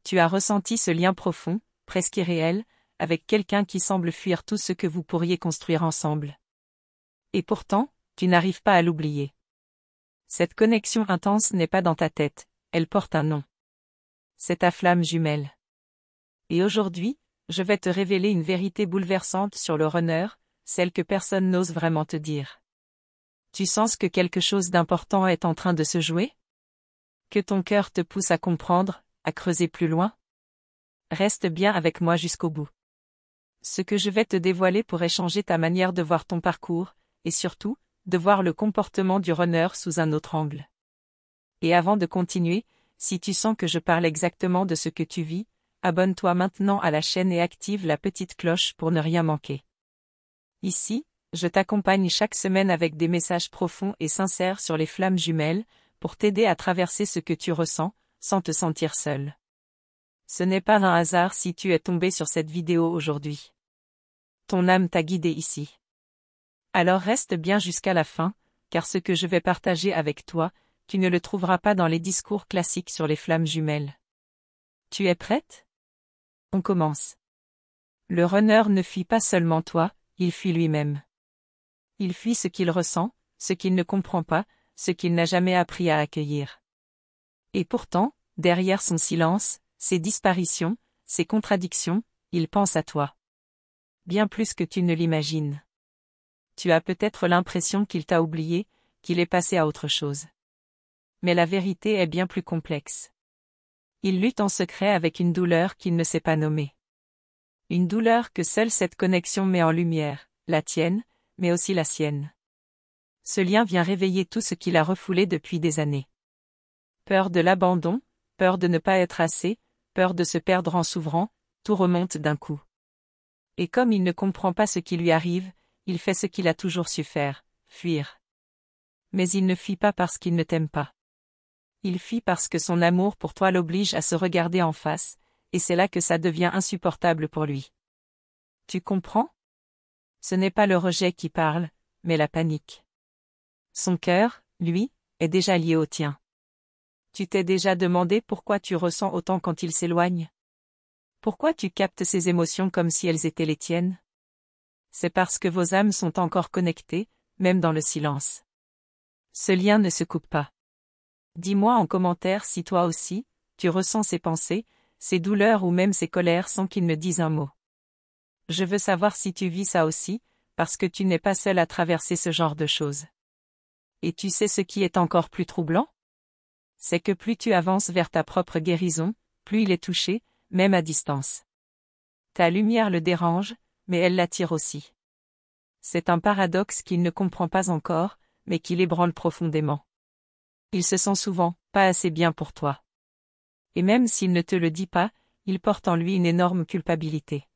Tu as ressenti ce lien profond, presque irréel, avec quelqu'un qui semble fuir tout ce que vous pourriez construire ensemble. Et pourtant, tu n'arrives pas à l'oublier. Cette connexion intense n'est pas dans ta tête, elle porte un nom. C'est ta flamme jumelle. Et aujourd'hui, je vais te révéler une vérité bouleversante sur le runner, celle que personne n'ose vraiment te dire. Tu sens que quelque chose d'important est en train de se jouer? Que ton cœur te pousse à comprendre, à creuser plus loin? Reste bien avec moi jusqu'au bout. Ce que je vais te dévoiler pourrait changer ta manière de voir ton parcours, et surtout, de voir le comportement du runner sous un autre angle. Et avant de continuer, si tu sens que je parle exactement de ce que tu vis, abonne-toi maintenant à la chaîne et active la petite cloche pour ne rien manquer. Ici, je t'accompagne chaque semaine avec des messages profonds et sincères sur les flammes jumelles, pour t'aider à traverser ce que tu ressens, sans te sentir seul. Ce n'est pas un hasard si tu es tombé sur cette vidéo aujourd'hui. Ton âme t'a guidé ici. Alors reste bien jusqu'à la fin, car ce que je vais partager avec toi, tu ne le trouveras pas dans les discours classiques sur les flammes jumelles. Tu es prête? On commence. Le runner ne fuit pas seulement toi, il fuit lui-même. Il fuit ce qu'il ressent, ce qu'il ne comprend pas, ce qu'il n'a jamais appris à accueillir. Et pourtant, derrière son silence, ses disparitions, ses contradictions, il pense à toi. Bien plus que tu ne l'imagines. Tu as peut-être l'impression qu'il t'a oublié, qu'il est passé à autre chose. Mais la vérité est bien plus complexe. Il lutte en secret avec une douleur qu'il ne sait pas nommer. Une douleur que seule cette connexion met en lumière, la tienne, mais aussi la sienne. Ce lien vient réveiller tout ce qu'il a refoulé depuis des années. Peur de l'abandon, peur de ne pas être assez, peur de se perdre en s'ouvrant, tout remonte d'un coup. Et comme il ne comprend pas ce qui lui arrive, il fait ce qu'il a toujours su faire, fuir. Mais il ne fuit pas parce qu'il ne t'aime pas. Il fuit parce que son amour pour toi l'oblige à se regarder en face, et c'est là que ça devient insupportable pour lui. Tu comprends? Ce n'est pas le rejet qui parle, mais la panique. Son cœur, lui, est déjà lié au tien. Tu t'es déjà demandé pourquoi tu ressens autant quand il s'éloigne? Pourquoi tu captes ces émotions comme si elles étaient les tiennes? C'est parce que vos âmes sont encore connectées, même dans le silence. Ce lien ne se coupe pas. Dis-moi en commentaire si toi aussi, tu ressens ces pensées, ces douleurs ou même ces colères sans qu'il ne dise un mot. Je veux savoir si tu vis ça aussi, parce que tu n'es pas seul à traverser ce genre de choses. Et tu sais ce qui est encore plus troublant? C'est que plus tu avances vers ta propre guérison, plus il est touché, même à distance. Ta lumière le dérange, mais elle l'attire aussi. C'est un paradoxe qu'il ne comprend pas encore, mais qui l'ébranle profondément. Il se sent souvent pas assez bien pour toi. Et même s'il ne te le dit pas, il porte en lui une énorme culpabilité.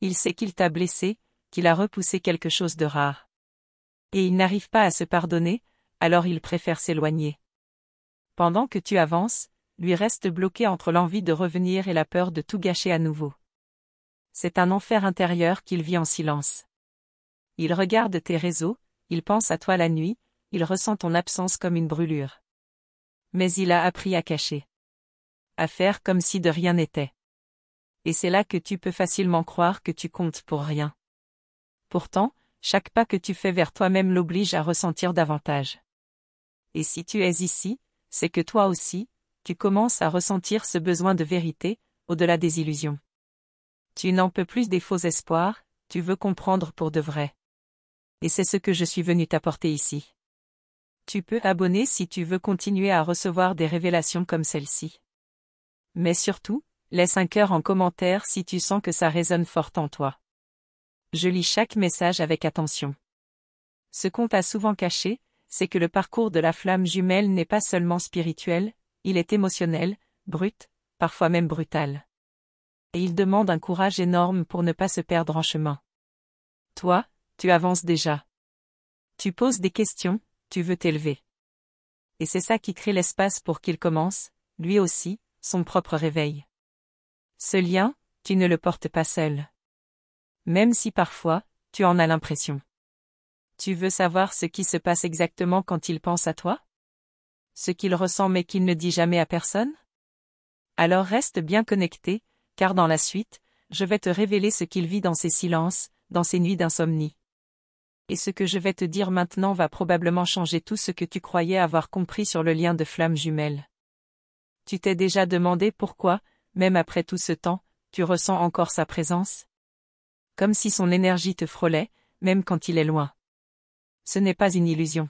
Il sait qu'il t'a blessé, qu'il a repoussé quelque chose de rare. Et il n'arrive pas à se pardonner, alors il préfère s'éloigner. Pendant que tu avances, lui reste bloqué entre l'envie de revenir et la peur de tout gâcher à nouveau. C'est un enfer intérieur qu'il vit en silence. Il regarde tes réseaux, il pense à toi la nuit, il ressent ton absence comme une brûlure. Mais il a appris à cacher. À faire comme si de rien n'était. Et c'est là que tu peux facilement croire que tu comptes pour rien. Pourtant, chaque pas que tu fais vers toi-même l'oblige à ressentir davantage. Et si tu es ici, c'est que toi aussi, tu commences à ressentir ce besoin de vérité, au-delà des illusions. Tu n'en peux plus des faux espoirs, tu veux comprendre pour de vrai. Et c'est ce que je suis venu t'apporter ici. Tu peux t'abonner si tu veux continuer à recevoir des révélations comme celle-ci. Mais surtout, laisse un cœur en commentaire si tu sens que ça résonne fort en toi. Je lis chaque message avec attention. Ce qu'on t'a souvent caché, c'est que le parcours de la flamme jumelle n'est pas seulement spirituel, il est émotionnel, brut, parfois même brutal. Et il demande un courage énorme pour ne pas se perdre en chemin. Toi, tu avances déjà. Tu poses des questions, tu veux t'élever. Et c'est ça qui crée l'espace pour qu'il commence, lui aussi, son propre réveil. Ce lien, tu ne le portes pas seul. Même si parfois, tu en as l'impression. Tu veux savoir ce qui se passe exactement quand il pense à toi? Ce qu'il ressent mais qu'il ne dit jamais à personne? Alors reste bien connecté, car dans la suite, je vais te révéler ce qu'il vit dans ses silences, dans ses nuits d'insomnie. Et ce que je vais te dire maintenant va probablement changer tout ce que tu croyais avoir compris sur le lien de flamme jumelle. Tu t'es déjà demandé pourquoi, même après tout ce temps, tu ressens encore sa présence? Comme si son énergie te frôlait, même quand il est loin. Ce n'est pas une illusion.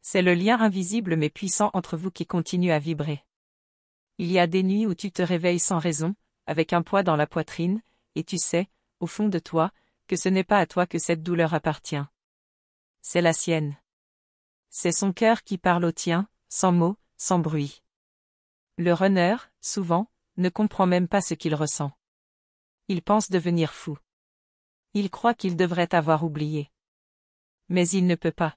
C'est le lien invisible mais puissant entre vous qui continue à vibrer. Il y a des nuits où tu te réveilles sans raison, avec un poids dans la poitrine, et tu sais, au fond de toi, que ce n'est pas à toi que cette douleur appartient. C'est la sienne. C'est son cœur qui parle au tien, sans mots, sans bruit. Le runner, souvent, ne comprend même pas ce qu'il ressent. Il pense devenir fou. Il croit qu'il devrait avoir oublié. Mais il ne peut pas.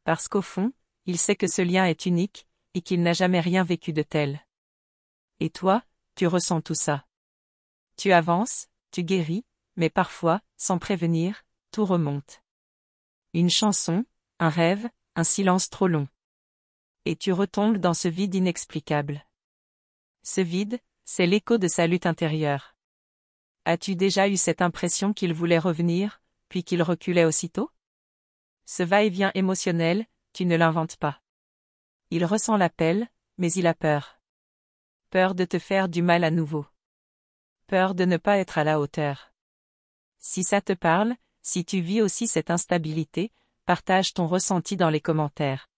Parce qu'au fond, il sait que ce lien est unique, et qu'il n'a jamais rien vécu de tel. Et toi, tu ressens tout ça. Tu avances, tu guéris, mais parfois, sans prévenir, tout remonte. Une chanson, un rêve, un silence trop long. Et tu retombes dans ce vide inexplicable. Ce vide, c'est l'écho de sa lutte intérieure. As-tu déjà eu cette impression qu'il voulait revenir, puis qu'il reculait aussitôt? Ce va-et-vient émotionnel, tu ne l'inventes pas. Il ressent l'appel, mais il a peur. Peur de te faire du mal à nouveau. Peur de ne pas être à la hauteur. Si ça te parle, si tu vis aussi cette instabilité, partage ton ressenti dans les commentaires.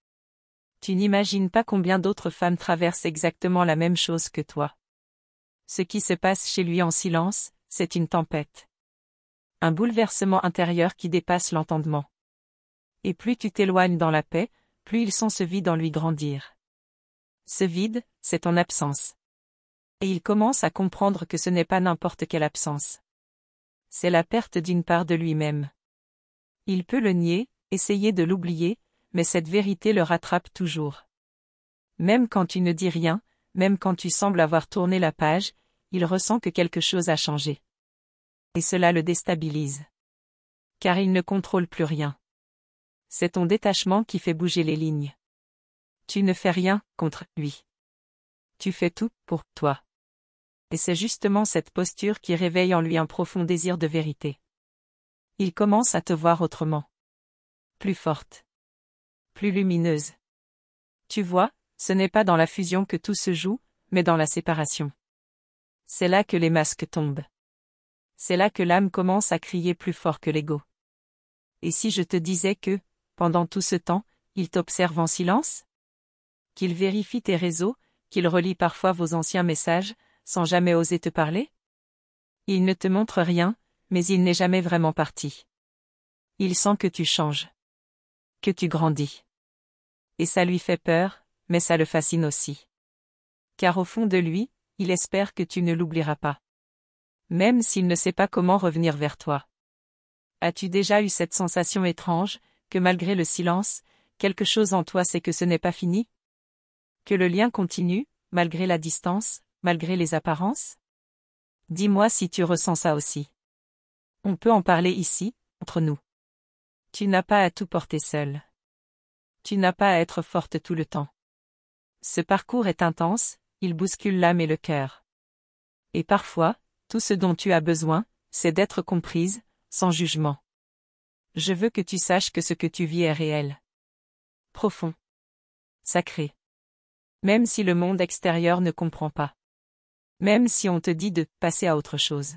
Tu n'imagines pas combien d'autres femmes traversent exactement la même chose que toi. Ce qui se passe chez lui en silence, c'est une tempête. Un bouleversement intérieur qui dépasse l'entendement. Et plus tu t'éloignes dans la paix, plus il sent ce vide en lui grandir. Ce vide, c'est ton absence. Et il commence à comprendre que ce n'est pas n'importe quelle absence. C'est la perte d'une part de lui-même. Il peut le nier, essayer de l'oublier, mais cette vérité le rattrape toujours. Même quand tu ne dis rien, même quand tu sembles avoir tourné la page, il ressent que quelque chose a changé. Et cela le déstabilise. Car il ne contrôle plus rien. C'est ton détachement qui fait bouger les lignes. Tu ne fais rien contre lui. Tu fais tout pour toi. Et c'est justement cette posture qui réveille en lui un profond désir de vérité. Il commence à te voir autrement. Plus forte. Plus lumineuse. Tu vois, ce n'est pas dans la fusion que tout se joue, mais dans la séparation. C'est là que les masques tombent. C'est là que l'âme commence à crier plus fort que l'ego. Et si je te disais que, pendant tout ce temps, il t'observe en silence? Qu'il vérifie tes réseaux, qu'il relit parfois vos anciens messages, sans jamais oser te parler? Il ne te montre rien, mais il n'est jamais vraiment parti. Il sent que tu changes. Que tu grandis. Et ça lui fait peur, mais ça le fascine aussi. Car au fond de lui, il espère que tu ne l'oublieras pas. Même s'il ne sait pas comment revenir vers toi. As-tu déjà eu cette sensation étrange, que malgré le silence, quelque chose en toi sait que ce n'est pas fini? Que le lien continue, malgré la distance, malgré les apparences? Dis-moi si tu ressens ça aussi. On peut en parler ici, entre nous. Tu n'as pas à tout porter seul. Tu n'as pas à être forte tout le temps. Ce parcours est intense, il bouscule l'âme et le cœur. Et parfois, tout ce dont tu as besoin, c'est d'être comprise, sans jugement. Je veux que tu saches que ce que tu vis est réel. Profond. Sacré. Même si le monde extérieur ne comprend pas. Même si on te dit de passer à autre chose.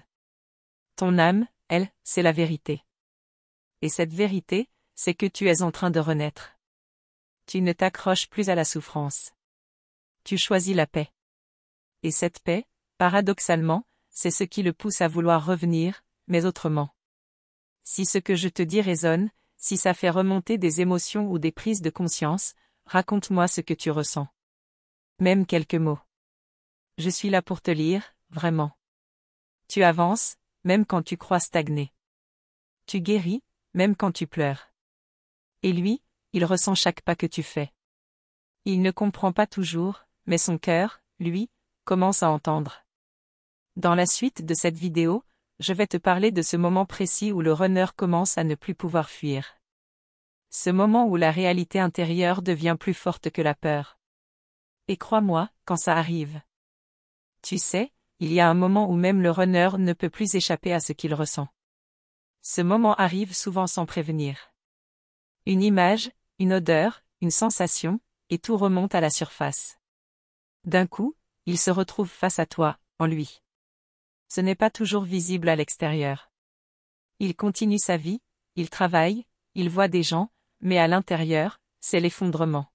Ton âme, elle, c'est la vérité. Et cette vérité, c'est que tu es en train de renaître. Tu ne t'accroches plus à la souffrance. Tu choisis la paix. Et cette paix, paradoxalement, c'est ce qui le pousse à vouloir revenir, mais autrement. Si ce que je te dis résonne, si ça fait remonter des émotions ou des prises de conscience, raconte-moi ce que tu ressens. Même quelques mots. Je suis là pour te lire, vraiment. Tu avances, même quand tu crois stagner. Tu guéris, même quand tu pleures. Et lui, il ressent chaque pas que tu fais. Il ne comprend pas toujours, mais son cœur, lui, commence à entendre. Dans la suite de cette vidéo, je vais te parler de ce moment précis où le runner commence à ne plus pouvoir fuir. Ce moment où la réalité intérieure devient plus forte que la peur. Et crois-moi, quand ça arrive. Tu sais, il y a un moment où même le runner ne peut plus échapper à ce qu'il ressent. Ce moment arrive souvent sans prévenir. Une image, une odeur, une sensation, et tout remonte à la surface. D'un coup, il se retrouve face à toi, en lui. Ce n'est pas toujours visible à l'extérieur. Il continue sa vie, il travaille, il voit des gens, mais à l'intérieur, c'est l'effondrement.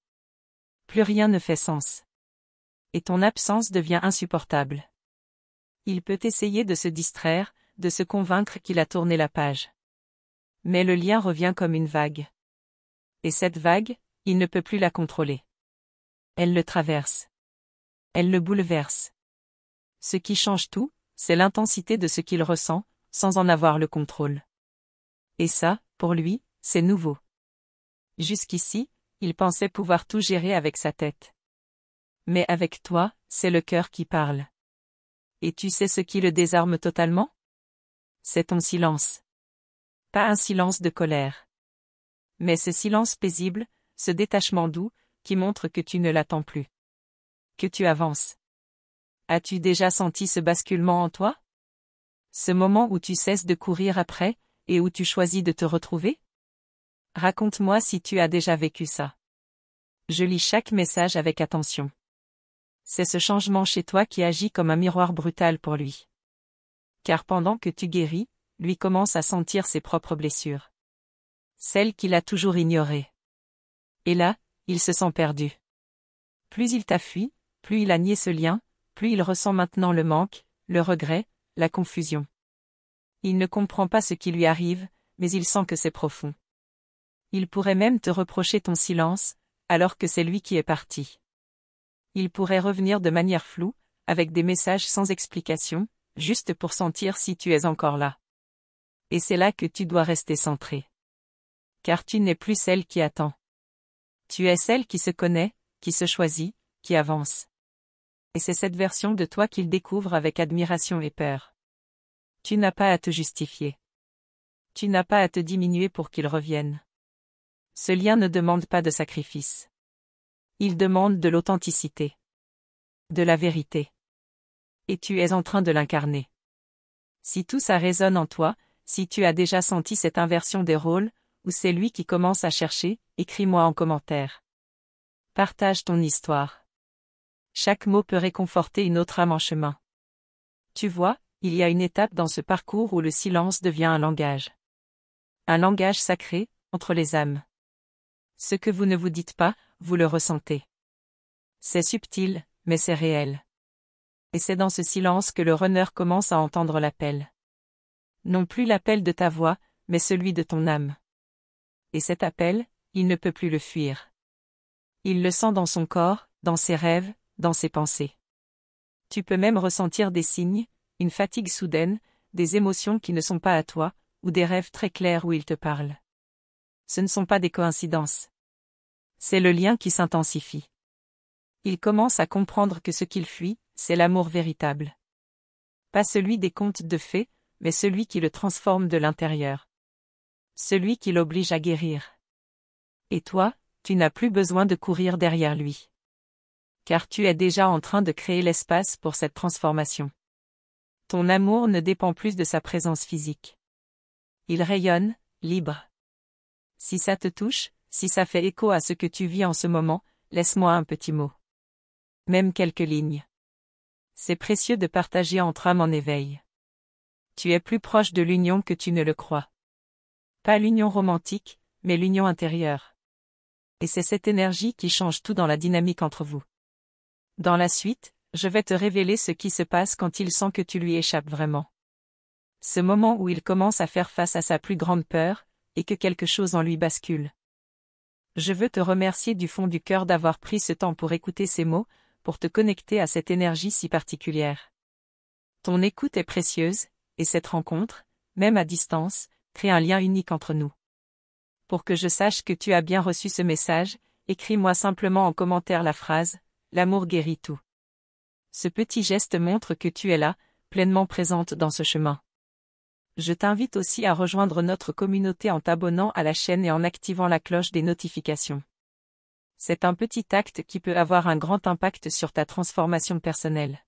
Plus rien ne fait sens. Et ton absence devient insupportable. Il peut essayer de se distraire, de se convaincre qu'il a tourné la page. Mais le lien revient comme une vague. Et cette vague, il ne peut plus la contrôler. Elle le traverse. Elle le bouleverse. Ce qui change tout, c'est l'intensité de ce qu'il ressent, sans en avoir le contrôle. Et ça, pour lui, c'est nouveau. Jusqu'ici, il pensait pouvoir tout gérer avec sa tête. Mais avec toi, c'est le cœur qui parle. Et tu sais ce qui le désarme totalement? C'est ton silence. Pas un silence de colère. Mais ce silence paisible, ce détachement doux, qui montre que tu ne l'attends plus. Que tu avances. As-tu déjà senti ce basculement en toi? Ce moment où tu cesses de courir après, et où tu choisis de te retrouver? Raconte-moi si tu as déjà vécu ça. Je lis chaque message avec attention. C'est ce changement chez toi qui agit comme un miroir brutal pour lui. Car pendant que tu guéris, lui commence à sentir ses propres blessures. Celles qu'il a toujours ignorées. Et là, il se sent perdu. Plus il t'a fui, plus il a nié ce lien, plus il ressent maintenant le manque, le regret, la confusion. Il ne comprend pas ce qui lui arrive, mais il sent que c'est profond. Il pourrait même te reprocher ton silence, alors que c'est lui qui est parti. Il pourrait revenir de manière floue, avec des messages sans explication, juste pour sentir si tu es encore là. Et c'est là que tu dois rester centré. Car tu n'es plus celle qui attend. Tu es celle qui se connaît, qui se choisit, qui avance. Et c'est cette version de toi qu'il découvre avec admiration et peur. Tu n'as pas à te justifier. Tu n'as pas à te diminuer pour qu'il revienne. Ce lien ne demande pas de sacrifice. Il demande de l'authenticité. De la vérité. Et tu es en train de l'incarner. Si tout ça résonne en toi, si tu as déjà senti cette inversion des rôles, ou c'est lui qui commence à chercher, écris-moi en commentaire. Partage ton histoire. Chaque mot peut réconforter une autre âme en chemin. Tu vois, il y a une étape dans ce parcours où le silence devient un langage. Un langage sacré, entre les âmes. Ce que vous ne vous dites pas, vous le ressentez. C'est subtil, mais c'est réel. Et c'est dans ce silence que le runner commence à entendre l'appel. Non plus l'appel de ta voix, mais celui de ton âme. Et cet appel, il ne peut plus le fuir. Il le sent dans son corps, dans ses rêves, dans ses pensées. Tu peux même ressentir des signes, une fatigue soudaine, des émotions qui ne sont pas à toi, ou des rêves très clairs où il te parle. Ce ne sont pas des coïncidences. C'est le lien qui s'intensifie. Il commence à comprendre que ce qu'il fuit, c'est l'amour véritable. Pas celui des contes de fées, mais celui qui le transforme de l'intérieur. Celui qui l'oblige à guérir. Et toi, tu n'as plus besoin de courir derrière lui. Car tu es déjà en train de créer l'espace pour cette transformation. Ton amour ne dépend plus de sa présence physique. Il rayonne, libre. Si ça te touche, si ça fait écho à ce que tu vis en ce moment, laisse-moi un petit mot. Même quelques lignes. C'est précieux de partager entre âmes en éveil. Tu es plus proche de l'union que tu ne le crois. Pas l'union romantique, mais l'union intérieure. Et c'est cette énergie qui change tout dans la dynamique entre vous. Dans la suite, je vais te révéler ce qui se passe quand il sent que tu lui échappes vraiment. Ce moment où il commence à faire face à sa plus grande peur, et que quelque chose en lui bascule. Je veux te remercier du fond du cœur d'avoir pris ce temps pour écouter ces mots, pour te connecter à cette énergie si particulière. Ton écoute est précieuse, et cette rencontre, même à distance, crée un lien unique entre nous. Pour que je sache que tu as bien reçu ce message, écris-moi simplement en commentaire la phrase « L'amour guérit tout ». Ce petit geste montre que tu es là, pleinement présente dans ce chemin. Je t'invite aussi à rejoindre notre communauté en t'abonnant à la chaîne et en activant la cloche des notifications. C'est un petit acte qui peut avoir un grand impact sur ta transformation personnelle.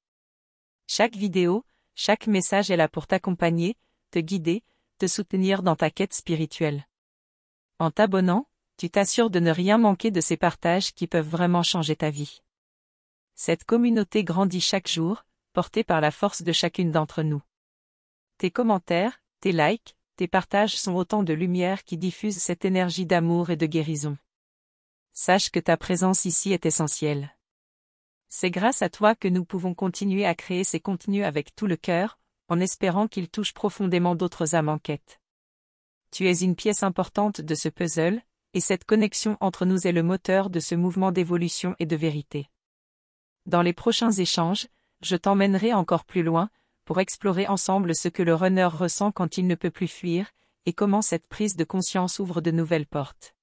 Chaque vidéo, chaque message est là pour t'accompagner, te guider, te soutenir dans ta quête spirituelle. En t'abonnant, tu t'assures de ne rien manquer de ces partages qui peuvent vraiment changer ta vie. Cette communauté grandit chaque jour, portée par la force de chacune d'entre nous. Tes commentaires, tes likes, tes partages sont autant de lumière qui diffusent cette énergie d'amour et de guérison. Sache que ta présence ici est essentielle. C'est grâce à toi que nous pouvons continuer à créer ces contenus avec tout le cœur, en espérant qu'ils touchent profondément d'autres âmes en quête. Tu es une pièce importante de ce puzzle, et cette connexion entre nous est le moteur de ce mouvement d'évolution et de vérité. Dans les prochains échanges, je t'emmènerai encore plus loin, pour explorer ensemble ce que le runner ressent quand il ne peut plus fuir, et comment cette prise de conscience ouvre de nouvelles portes.